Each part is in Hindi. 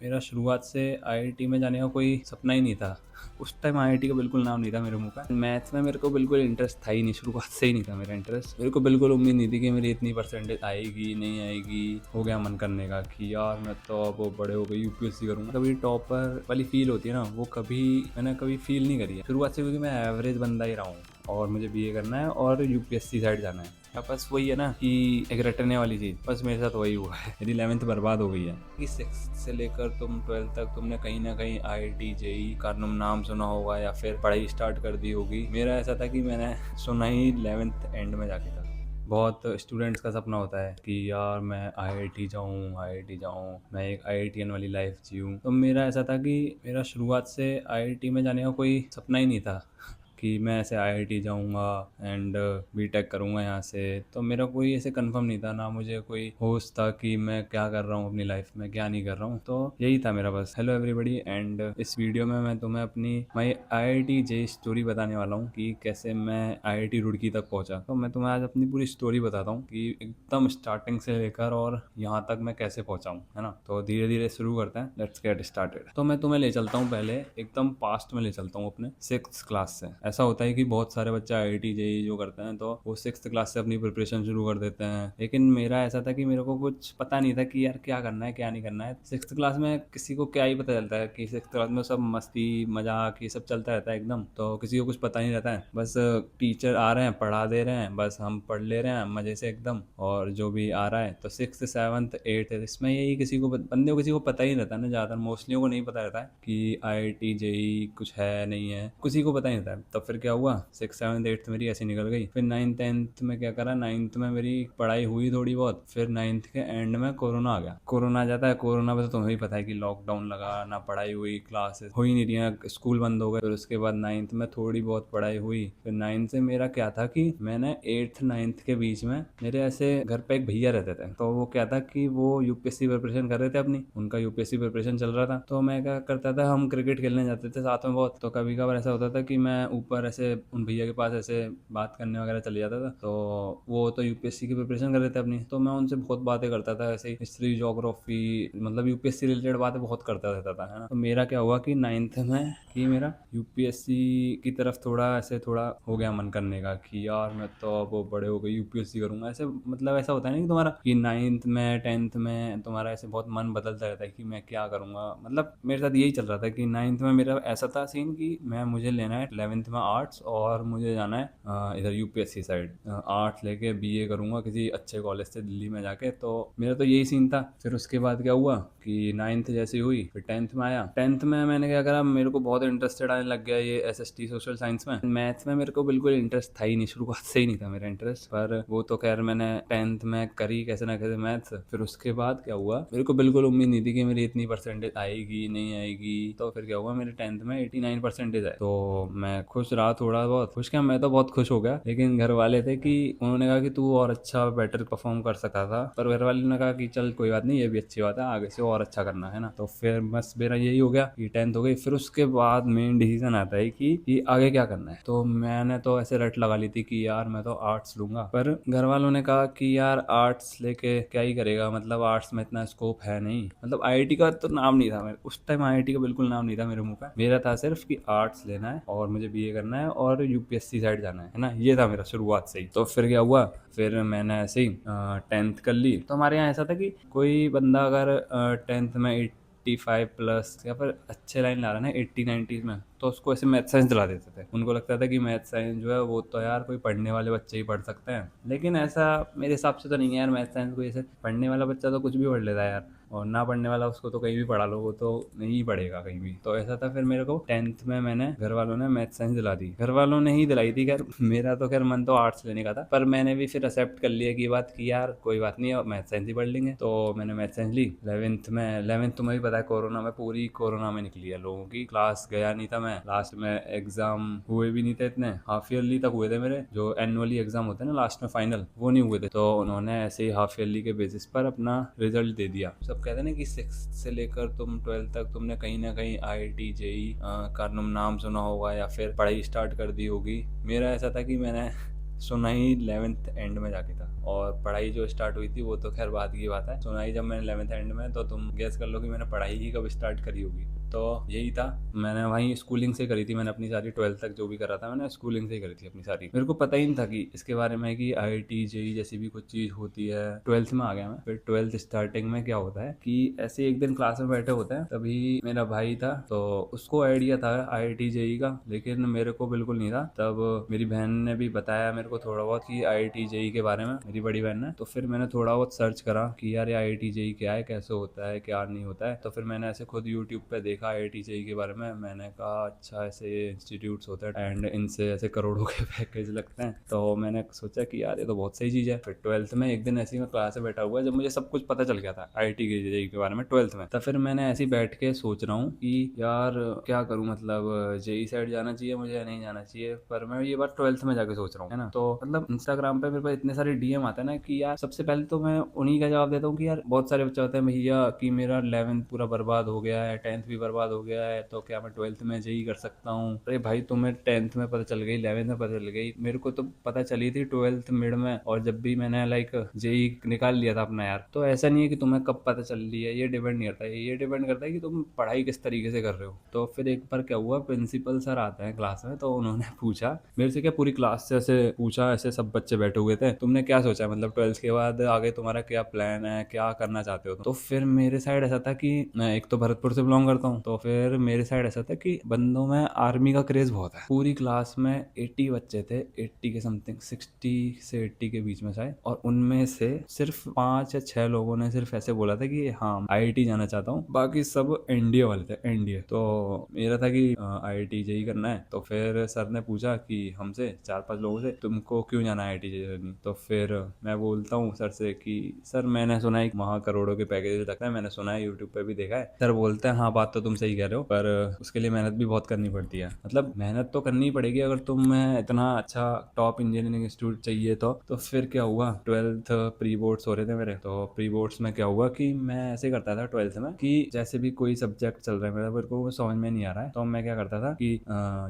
मेरा शुरुआत से आईआईटी में जाने का कोई सपना ही नहीं था। उस टाइम आईआईटी का बिल्कुल नाम नहीं था मेरे मुँह पे। मैथ्स में मेरे को बिल्कुल इंटरेस्ट था ही नहीं, शुरुआत से ही नहीं था मेरा इंटरेस्ट। मेरे को बिल्कुल उम्मीद नहीं थी कि मेरी इतनी परसेंटेज आएगी, नहीं आएगी। हो गया मन करने का कि यार मैं तो अब बड़े हो गए यूपीएससी करूँगा। कभी टॉपर वाली फील होती है ना, वो मैंने कभी फील नहीं करी है शुरुआत से, क्योंकि मैं एवरेज बंदा ही रहा हूँ और मुझे बीए करना है और यूपीएससी साइड जाना है। बस वही है ना कि एक रटने वाली चीज़, बस मेरे साथ वही हुआ है। मेरी 11th बर्बाद हो गई है कि 6th से लेकर तुम 12th तक तुमने कहीं ना कहीं आईआईटी जेई का नाम सुना होगा या फिर पढ़ाई स्टार्ट कर दी होगी। मेरा ऐसा था कि मैंने सुना ही 11th एंड में जाके था। बहुत स्टूडेंट्स का सपना होता है कि यार मैं आईआईटी जाऊँ, मैं एक आईआईटीएन वाली लाइफ जीऊँ। तो मेरा ऐसा था कि मेरा शुरुआत से आईआईटी में जाने का कोई सपना ही नहीं था कि मैं ऐसे आईआईटी जाऊँगा एंड बीटेक करूँगा यहाँ से। तो मेरा कोई ऐसे कंफर्म नहीं था, ना मुझे कोई होश था कि मैं क्या कर रहा हूँ अपनी लाइफ में, क्या नहीं कर रहा हूँ। तो यही था मेरा बस। हेलो एवरीबॉडी, एंड इस वीडियो में मैं तुम्हें अपनी माई आईआईटी जे स्टोरी बताने वाला हूँ कि कैसे मैं आईआईटी रुड़की तक पहुँचा। तो मैं तुम्हें आज अपनी पूरी स्टोरी बताता हूँ कि एकदम स्टार्टिंग से लेकर और यहाँ तक मैं कैसे पहुँचा हूँ, है ना। तो धीरे धीरे शुरू करते हैं, लेट्स गेट स्टार्टेड। तो मैं तुम्हें ले चलता हूँ पहले एकदम पास्ट में ले चलता हूँ, अपने 6th क्लास से। ऐसा होता है कि बहुत सारे बच्चे आईआईटी जेई जो करते हैं तो वो 6th क्लास से अपनी प्रिपरेशन शुरू कर देते हैं। लेकिन मेरा ऐसा था कि मेरे को कुछ पता नहीं था कि यार क्या करना है क्या नहीं करना है। 6th क्लास में किसी को क्या ही पता चलता है कि 6th क्लास में सब मस्ती मजाक ये सब चलता रहता है एकदम। तो किसी को कुछ पता नहीं रहता है, बस टीचर आ रहे हैं पढ़ा दे रहे हैं, बस हम पढ़ ले रहे हैं मजे से एकदम, और जो भी आ रहा है। तो 6th 7th 8th इसमें यही किसी को बंदे को किसी को पता ही नहीं रहता है ना, ज़्यादातर मोस्टली को नहीं पता रहता है कि आईआईटी जेई कुछ है नहीं है, किसी को पता नहीं रहता है। तब फिर क्या हुआ, 6th 7th 8th मेरी ऐसी निकल गई। फिर 9th 10th में क्या करा, 9th में मेरी पढ़ाई हुई थोड़ी बहुत। फिर 9th के एंड में कोरोना आ गया। कोरोना आ जाता है, कोरोना में तो तुम्हें भी पता है कि लॉकडाउन लगा, ना पढ़ाई हुई, क्लासेस हो ही नहीं रही, स्कूल बंद हो गए। फिर उसके बाद 9th में थोड़ी बहुत पढ़ाई हुई। फिर 9th से मेरा क्या था कि मैंने 8th 9th के बीच में मेरे ऐसे घर पे एक भैया रहते थे। तो वो क्या था कि वो यूपीएससी प्रिपरेशन कर रहे थे अपनी, उनका यूपीएससी प्रिपरेशन चल रहा था। तो मैं क्या करता था, हम क्रिकेट खेलने जाते थे साथ में बहुत। तो कभी कभार ऐसा होता था कि मैं ऊपर ऐसे उन भैया के पास ऐसे बात करने वगैरह चले जाता था। तो वो तो यूपीएससी की प्रिपरेशन कर रहे थे अपनी, तो मैं उनसे बहुत बातें करता था, ऐसे हिस्ट्री ज्योग्राफी, मतलब यूपीएससी रिलेटेड बातें बहुत करता रहता था, है ना। तो मेरा क्या हुआ कि 9th में कि मेरा यूपीएससी की तरफ थोड़ा हो गया मन करने का कि यार मैं तो अब बड़े हो गए यूपीएससी करूंगा। ऐसे मतलब ऐसा होता है ना कि तुम्हारा कि 9th में 10th में तुम्हारा ऐसे बहुत मन बदलता रहता है कि मैं क्या करूंगा। मतलब मेरे साथ यही चल रहा था कि 9th में मेरा ऐसा था सीन कि मुझे लेना है 11th में आर्ट्स और मुझे जाना है इधर यूपीएससी साइड। आर्ट्स लेके बीए करूंगा किसी अच्छे कॉलेज से दिल्ली में जाके। तो मेरा तो यही सीन था। फिर उसके बाद क्या हुआ कि 9th जैसी हुई, फिर 10th में आया। 10th में मैंने क्या करा, मेरे को बहुत इंटरेस्टेड आने लग गया ये एसएसटी सोशल साइंस में। मैथ्स में मेरे को बिल्कुल इंटरेस्ट था ही नहीं, शुरुआत से ही नहीं था मेरा इंटरेस्ट। पर वो तो खैर मैंने 10th में करी कैसे ना कैसे मैथ्स। फिर उसके बाद क्या हुआ, मेरे को बिल्कुल उम्मीद नहीं थी कि मेरी इतनी परसेंटेज आएगी नहीं आएगी। तो फिर क्या हुआ, मेरे 10th में 89 परसेंटेज है। तो मैं खुश रहा, थोड़ा बहुत खुश, क्या मैं तो बहुत खुश हो गया। लेकिन घर वाले थे कि उन्होंने कहा कि तू और अच्छा बेटर परफॉर्म कर सकता था। पर घर वाले ने कहा कि चल कोई बात नहीं, ये भी अच्छी बात है, आगे से और अच्छा करना है ना। तो फिर बस मेरा यही हो गया कि 10th हो गई। फिर उसके बाद मेन डिसीजन आता है कि आगे क्या करना है। तो मैंने तो ऐसे रट लगा ली थी कि यार मैं तो आर्ट्स लूंगा। पर घर वालों ने कहा कि यार आर्ट्स लेके क्या ही करेगा, मतलब आर्ट्स में इतना स्कोप है नहीं। मतलब आईआईटी का तो नाम नहीं था मेरे उस टाइम, आईआईटी का बिल्कुल नाम नहीं था मेरे मुंह पे। मेरा था सिर्फ कि आर्ट्स लेना है और मुझे बीए करना है और यूपीएससी साइड जाना है ना। ये था मेरा शुरुआत से ही। तो फिर क्या हुआ, फिर मैंने ऐसे ही 10th कर ली। तो हमारे यहाँ ऐसा था कि कोई बंदा अगर 10th में 85 प्लस या फिर अच्छे लाइन ला रहा है ना 80 90 में, तो उसको ऐसे मैथ साइंस दिला देते थे। उनको लगता था कि मैथ साइंस जो है वो तो यार कोई पढ़ने वाले बच्चे ही पढ़ सकते हैं। लेकिन ऐसा मेरे हिसाब से तो नहीं है यार। मैथ साइंस कोई ऐसे पढ़ने वाला बच्चा तो कुछ भी पढ़ लेता है यार, और ना पढ़ने वाला उसको तो कहीं भी पढ़ा लो, वो तो नहीं पढ़ेगा कहीं भी। तो ऐसा था। फिर मेरे को 10th में मैंने घर वालों ने मैथ साइंस दिला दी। घर वालों ने ही दिलाई थी खैर, मेरा तो खैर मन तो आर्ट्स लेने का था। पर मैंने भी फिर एक्सेप्ट कर लिया कि बात की यार कोई बात नहीं है, मैथ साइंस ही पढ़ लेंगे। तो मैंने मैथ साइंस ली 11th में। 11th तुम्हें भी पता है कोरोना में, पूरी कोरोना में निकली है लोगों की। क्लास गया नहीं था मैं, लास्ट में एग्जाम हुए भी नहीं थे इतने, हाफ ईयरली तक हुए थे मेरे। जो एनुअली एग्जाम होते हैं ना लास्ट में फाइनल, वो नहीं हुए थे। तो उन्होंने ऐसे ही हाफ ईयरली के बेसिस पर अपना रिजल्ट दे दिया। सब कहते हैं ना कि 6th से लेकर तुम 12th तक तुमने कहीं ना कहीं आईआईटी जेई का नाम सुना होगा या फिर पढ़ाई स्टार्ट कर दी होगी। मेरा ऐसा था कि मैंने सुनाई 11th एंड में जाके था, और पढ़ाई जो स्टार्ट हुई थी वो तो खैर बाद की बात है। सुनाई जब मैंने 11th एंड में, तो तुम गेस कर लो कि मैंने पढ़ाई ही कब स्टार्ट करी होगी। तो यही था, मैंने वहीं स्कूलिंग से करी थी, मैंने अपनी सारी 12th तक जो भी करा था मैंने स्कूलिंग से ही करी थी अपनी सारी। मेरे को पता ही नहीं था कि इसके बारे में कि IIT JEE जैसी भी कुछ चीज़ होती है। 12th में आ गया मैं। फिर 12th स्टार्टिंग में क्या होता है कि ऐसे एक दिन क्लास में बैठे होते हैं, तभी मेरा भाई था तो उसको आइडिया था IIT JEE का, लेकिन मेरे को बिल्कुल नहीं था। तब मेरी बहन ने भी बताया मेरे को थोड़ा बहुत कि IIT JEE के बारे में, मेरी बड़ी बहन ने। तो फिर मैंने थोड़ा बहुत सर्च करा कि यार ये IIT JEE क्या है, कैसे होता है, क्या नहीं होता है। तो फिर मैंने ऐसे खुद यूट्यूब पे देखा IIT JEE के बारे में। मैंने कहा अच्छा ऐसे इंस्टीट्यूट्स होते हैं एंड इनसे ऐसे करोड़ों के पैकेज लगते हैं। तो मैंने सोचा कि यार ये तो बहुत सही चीज़ है। फिर 12th में एक दिन ऐसे ही मैं क्लास में बैठा हुआ जब मुझे सब कुछ पता चल गया था IIT JEE के बारे में 12th में। तब फिर मैंने ऐसे ही बैठ के सोच रहा हूँ कि यार क्या करूँ, मतलब JEE साइड जाना चाहिए मुझे या नहीं जाना चाहिए। पर मैं ये बात 12th में जाके सोच रहा हूँ, है ना। तो मतलब इंस्टाग्राम पे मेरे पास इतने सारे DM आते हैं ना कि यार सबसे पहले तो मैं उन्हीं का जवाब देता हूँ कि यार बहुत सारे बच्चे होते हैं भैया कि मेरा 11th पूरा बर्बाद हो गया है, 10th भी बर्बाद हो गया है, तो क्या मैं 12th में JEE कर सकता हूँ। अरे भाई तुम्हें 10th में पता चल गई, 11th में पता चल गई, मेरे को तो पता चली थी 12th मिड में। और जब भी मैंने लाइक JEE निकाल लिया था अपना यार, तो ऐसा नहीं है कि तुम्हें कब पता चल रही है, ये डिपेंड नहीं करता है। ये डिपेंड करता है कि तुम पढ़ाई किस तरीके से कर रहे हो। तो फिर एक बार क्या हुआ, प्रिंसिपल सर आते हैं क्लास में, तो उन्होंने पूछा मेरे से, क्या पूरी क्लास से ऐसे पूछा, ऐसे सब बच्चे बैठे हुए थे, तुमने क्या सोचा है, मतलब 12th के बाद आगे तुम्हारा क्या प्लान है, क्या करना चाहते हो तुम? तो फिर मेरे साइड ऐसा था कि मैं एक तो भरतपुर से बिलोंग करता हूँ, तो फिर मेरे साइड ऐसा था कि बंदों में आर्मी का क्रेज बहुत है। पूरी क्लास में 80 बच्चे थे, 80 के समथिंग, 60 से 80 के बीच में शायद। और उनमें से सिर्फ 5 या 6 लोगों ने सिर्फ ऐसे बोला था कि हाँ IIT जाना चाहता हूँ, बाकी सब NDA वाले थे, NDA। तो मेरा था कि IIT JEE करना है। तो फिर सर ने पूछा कि हमसे 4-5 लोगों से, तुमको क्यों जाना है IIT JEE करनी? तो फिर मैं बोलता हूँ सर से कि सर मैंने सुना है वहाँ करोड़ों के पैकेज लगता है, मैंने सुना है, यूट्यूब पे भी देखा है। सर बोलते हैं हाँ बात तो तुम सही कह रहे हो, पर उसके लिए मेहनत भी बहुत करनी पड़ती है। मतलब मेहनत तो करनी पड़ेगी अगर तुम्हें इतना अच्छा टॉप इंजीनियरिंग इंस्टीट्यूट चाहिए तो फिर क्या हुआ, 12th प्री बोर्ड्स हो रहे थे मेरे। तो प्री बोर्ड्स में क्या हुआ कि मैं ऐसे करता था 12th में कि जैसे भी कोई सब्जेक्ट चल रहा है मेरे को वो समझ में नहीं आ रहा है, तो मैं क्या करता था कि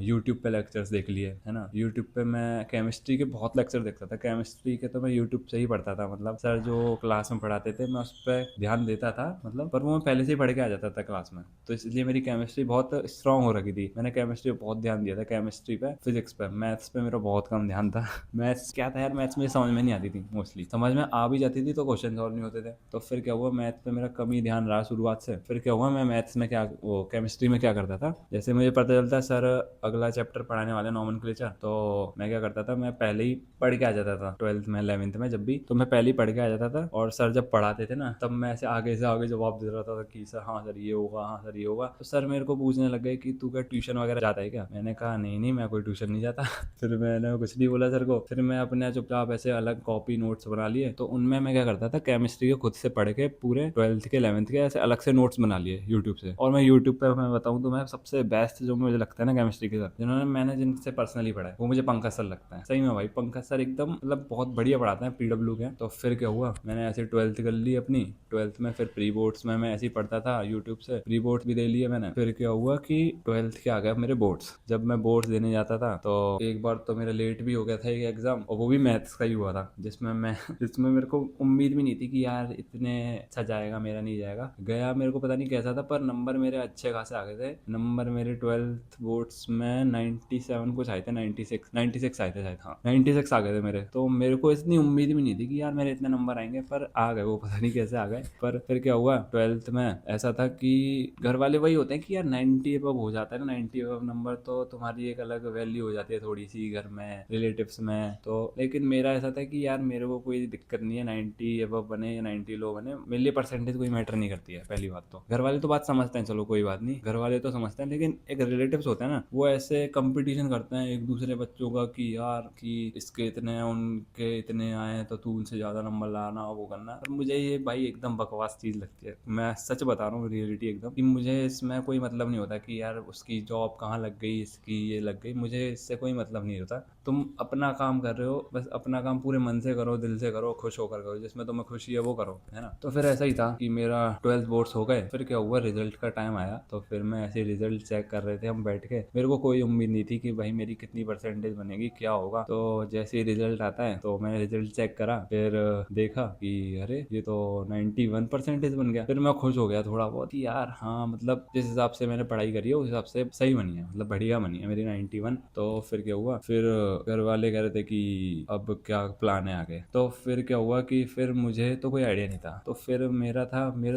यूट्यूब पे लेक्चर्स देख लिए, है ना। यूट्यूब पे मैं केमिस्ट्री के बहुत लेक्चर देखता था, केमिस्ट्री के तो मैं यूट्यूब से ही पढ़ता था। मतलब सर जो क्लास में पढ़ाते थे मैं उस पर ध्यान देता था, मतलब पर वो मैं पहले से ही पढ़ के आ जाता था क्लास में, तो इसलिए मेरी केमिस्ट्री बहुत स्ट्रांग हो रखी थी। मैंने केमिस्ट्री पे बहुत ध्यान दिया था, केमिस्ट्री पे, फिजिक्स पे, मैथ्स पे मेरा बहुत कम ध्यान था। मैथ्स क्या था यार, मैथ्स में समझ में नहीं आती थी, मोस्टली समझ में आ भी जाती थी तो क्वेश्चन सॉल्व नहीं होते थे। तो फिर क्या हुआ, मैथ्स पे मेरा कम ही ध्यान रहा शुरुआत से। फिर क्या हुआ, मैं मैथ्स में क्या वो केमिस्ट्री में क्या करता था, जैसे मुझे पता चलता सर अगला चैप्टर पढ़ाने वाले नॉमेनक्लेचर, तो मैं क्या करता था, मैं पहले ही पढ़ के आ जाता था 12th में 11th में जब भी, तो मैं पहले ही पढ़ के आ जाता था। और सर जब पढ़ाते थे ना तब मैं ऐसे आगे से आगे जवाब दे रहा था कि सर हाँ सर ये होगा, हाँ सर ये होगा। तो सर मेरे को पूछने लग गए कि तू क्या ट्यूशन वगैरह जाता है क्या? मैंने कहा नहीं नहीं मैं कोई ट्यूशन नहीं जाता। फिर मैंने कुछ नहीं बोला सर को। फिर मैं अपने चुपचाप ऐसे अलग कॉपी नोट्स बना लिए, तो उनमें मैं क्या करता था, केमिस्ट्री के खुद से पढ़ के पूरे 12th के 11th के ऐसे अलग से नोट्स बना लिए यूट्यूब से। और मैं यूट्यूब पे मैं बताऊँ तो मैं सबसे बेस्ट जो मुझे लगता है ना केमिस्ट्री के सर, मैंने जिनसे पर्सनली पढ़ा है वो मुझे पंकज सर लगता है। सही में भाई पंकज सर एकदम मतलब बहुत बढ़िया पढ़ाते हैं, PW के। तो फिर क्या हुआ, मैंने ऐसे 12th कर ली अपनी। 12th में फिर प्री बोर्ड्स में मैं ऐसे ही पढ़ता था यूट्यूब से, प्री बोर्ड्स भी दे लिए मैंने। फिर क्या हुआ कि 12th के आ गया मेरे बोर्ड्स। जब मैं बोर्ड्स देने जाता था तो एक बार तो मेरा लेट भी हो गया था एक एग्जाम, और वो भी मैथ्स का ही हुआ था, जिसमें मेरे को उम्मीद भी नहीं थी कि यार इतने अच्छा जाएगा, मेरा नहीं जाएगा। गया, मेरे को पता नहीं कैसा था, पर नंबर मेरे अच्छे खासे आ गए थे। नंबर मेरे 12th बोर्ड्स में 97 कुछ आए थे, 96 आए थे शायद, हाँ 96 आ गए थे मेरे। तो मेरे को इतनी उम्मीद भी नहीं थी कि यार मेरे इतने नंबर आएंगे, पर आ गए वो, पता नहीं कैसे आ गए। पर फिर क्या हुआ, 12th में ऐसा था कि घर वाले वही होते हैं कि यार 90 अबव हो जाता है ना, 90 अबव नंबर, तो तुम्हारी एक अलग वैल्यू हो जाती है थोड़ी सी घर में, रिलेटिव्स में। तो लेकिन मेरा ऐसा था कि यार मेरे को कोई दिक्कत नहीं है 90 अबव बने या 90 लो बने, मेरे लिए परसेंटेज कोई मैटर नहीं करती है। पहली बात तो घर वाले तो बात समझते हैं, चलो कोई बात नहीं, घर वाले तो समझते हैं, लेकिन एक रिलेटिव्स होते हैं ना, वो ऐसे कंपटीशन करते हैं एक दूसरे बच्चों का कि यार कि इसके इतने हैं, उनके इतने आए तो तू उनसे ज्यादा नंबर लाना, वो करना। और मुझे ये भाई एकदम बकवास चीज लगती है, मैं सच बता रहा हूँ, रियलिटी एकदम, कि मुझे इसमें कोई मतलब नहीं होता कि यार उसकी जॉब कहाँ लग गई, इसकी ये लग गई, मुझे इससे कोई मतलब नहीं होता। तुम अपना काम कर रहे हो, बस अपना काम पूरे मन से करो, दिल से करो, खुश होकर करो, जिसमें तुम्हें खुशी है वो करो, है ना। तो फिर ऐसा ही था कि मेरा 12th बोर्ड्स हो गए। फिर क्या हुआ, रिजल्ट का टाइम आया, तो फिर मैं ऐसे रिजल्ट चेक कर रहे थे हम बैठ के। मेरे को कोई उम्मीद नहीं थी कि भाई मेरी कितनी परसेंटेज बनेगी, क्या होगा। तो जैसे ही रिजल्ट आता है तो मैंने रिजल्ट चेक करा, फिर देखा कि अरे ये तो 91 परसेंटेज बन गया। फिर मैं खुश हो गया थोड़ा बहुत कि यार हाँ, मतलब जिस हिसाब से मैंने पढ़ाई करी है उस हिसाब से सही बनी है, मतलब बढ़िया बनी है मेरी 91। तो फिर क्या हुआ, फिर घर वाले कह रहे थे कि अब क्या प्लान है आगे। तो फिर क्या हुआ कि फिर मुझे तो कोई आइडिया नहीं था। तो फिर मेरा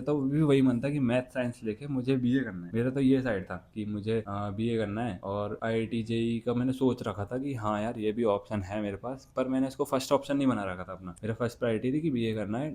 तो भी वही मन था कि मैथ साइंस लेके मुझे बीए करना है। मेरा तो ये साइड था कि मुझे बीए करना है। और आईआईटी जेईई का मैंने सोच रखा था कि हाँ यार ये भी ऑप्शन है मेरे पास, पर मैंने इसको फर्स्ट ऑप्शन नहीं बना रखा था अपना। मेरा फर्स्ट प्रायोरिटी थी कि बीए करना है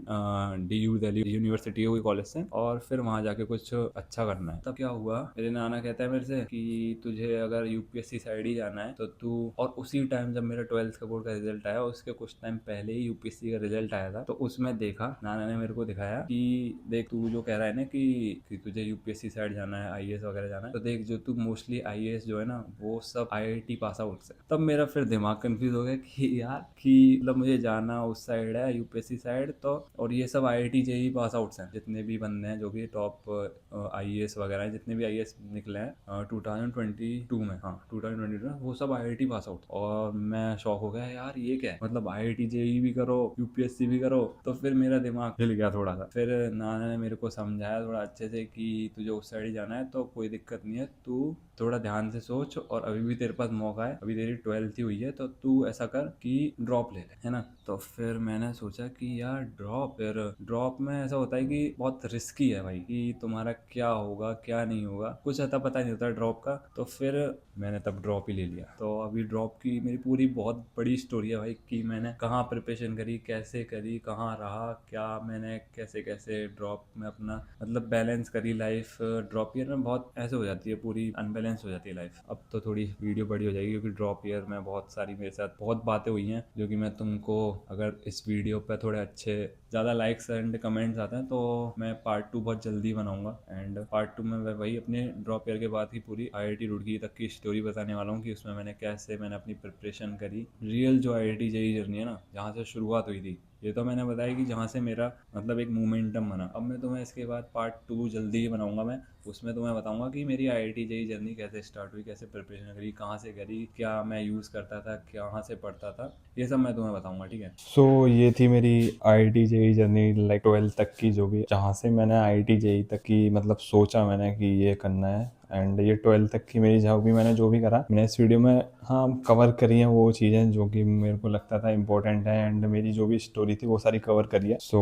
DU दिल्ली यूनिवर्सिटी है कोई कॉलेज से, और फिर वहां जाके कुछ अच्छा करना है। तब क्या हुआ, मेरे नाना कहता है मेरे से कि तुझे अगर यूपीएससी साइड ही जाना है तो तू, और उसी टाइम जब मेरा 12th का बोर्ड का रिजल्ट आया उसके कुछ टाइम पहले ही यूपीएससी का रिजल्ट आया था। तो उसमें देखा, नाना ने मेरे को दिखाया कि देख तू जो कह रहा है ना कि तुझे यूपीएससी साइड जाना है, आईएएस वगैरह जाना है, तो देख जो तू मोस्टली आईएएस जो है ना वो सब आईआईटी पास आउट से। तब मेरा फिर दिमाग कंफ्यूज हो गया कि यार कि मतलब मुझे जाना उस साइड है यूपीएससी साइड, तो और ये सब आईआईटी जेईई पास आउट्स हैं, जितने भी बंदे हैं जो भी टॉप आईएएस वगैरह हैं, जितने भी आईएएस निकले हैं 2022 में, हाँ 2022 में, वो सब आईआईटी पास आउट। और मैं शॉक हो गया यार ये क्या है, मतलब आईआईटी जेईई भी करो यूपीएससी भी करो। तो फिर मेरा दिमाग हिल गया थोड़ा सा। फिर नाना ने मेरे को समझाया थोड़ा अच्छे से कि तुझे उस साइड ही जाना है तो कोई दिक्कत नहीं है, तू थोड़ा ध्यान से सोच, और अभी भी तेरे पास मौका है, अभी तेरी 12th ही हुई है, तो तू ऐसा कर कि ड्रॉप ले ले, है ना। तो फिर मैंने सोचा कि यार ड्रॉप, फिर ड्रॉप में ऐसा होता है कि बहुत रिस्की है भाई, कि तुम्हारा क्या होगा क्या नहीं होगा, कुछ अता पता नहीं होता ड्रॉप का। तो फिर मैंने तब ड्रॉप ही ले लिया। तो अभी ड्रॉप की मेरी पूरी बहुत बड़ी स्टोरी है भाई, कि मैंने कहाँ प्रिपरेशन करी, कैसे करी, कहाँ रहा, क्या मैंने कैसे कैसे ड्रॉप में अपना मतलब बैलेंस करी लाइफ। ड्रॉप ईयर में बहुत ऐसे हो जाती है, पूरी अनबैलेंस हो जाती है लाइफ। अब तो थोड़ी वीडियो बड़ी हो जाएगी क्योंकि ड्रॉप ईयर में बहुत सारी मेरे साथ बहुत बातें हुई हैं, जो कि मैं तुमको, अगर इस वीडियो पे थोड़े अच्छे ज़्यादा लाइक्स एंड कमेंट्स आते हैं तो मैं पार्ट 2 बहुत जल्दी बनाऊंगा। एंड पार्ट 2 में मैं वही अपने ड्रॉप ईयर के बाद की पूरी आईआईटी रुड़की तक की स्टोरी बताने वाला हूँ, कि उसमें मैंने अपनी प्रिपरेशन करी, रियल जो आईआईटी जेईई जर्नी है ना, जहाँ से शुरुआत हुई थी। ये तो मैंने बताया कि जहाँ से मेरा मतलब एक मोमेंटम बना। अब मैं तुम्हें इसके बाद पार्ट 2 जल्दी ही बनाऊंगा मैं, उसमें तुम्हें बताऊंगा कि मेरी आईआईटी जेईई जर्नी कैसे स्टार्ट हुई, कैसे प्रिपरेशन करी, कहाँ से करी, क्या मैं यूज़ करता था, कहाँ से पढ़ता था, ये सब मैं तुम्हें बताऊंगा, ठीक है। सो ये थी मेरी IIT JEE journey, like 12th तक की, जो भी जहाँ से मैंने आईआईटी जेईई तक की मतलब सोचा मैंने कि ये करना है। एंड ये 12th तक की मेरी मैंने जो भी करा मैंने इस वीडियो में हाँ कवर करी है, वो चीज़ें जो कि मेरे को लगता था इंपॉर्टेंट है, एंड मेरी जो भी स्टोरी थी वो सारी कवर करी है। So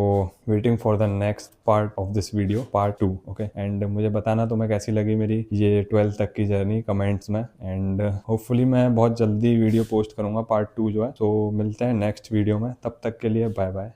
waiting for the next part of this video, part 2, okay. And मुझे बताना तुम्हें कैसी लगी मेरी ये 12th तक की जर्नी कमेंट्स में। एंड होपफुली मैं बहुत जल्दी वीडियो पोस्ट करूंगा पार्ट 2 जो है। तो मिलते हैं नेक्स्ट वीडियो में, तब तक के लिए बाय बाय।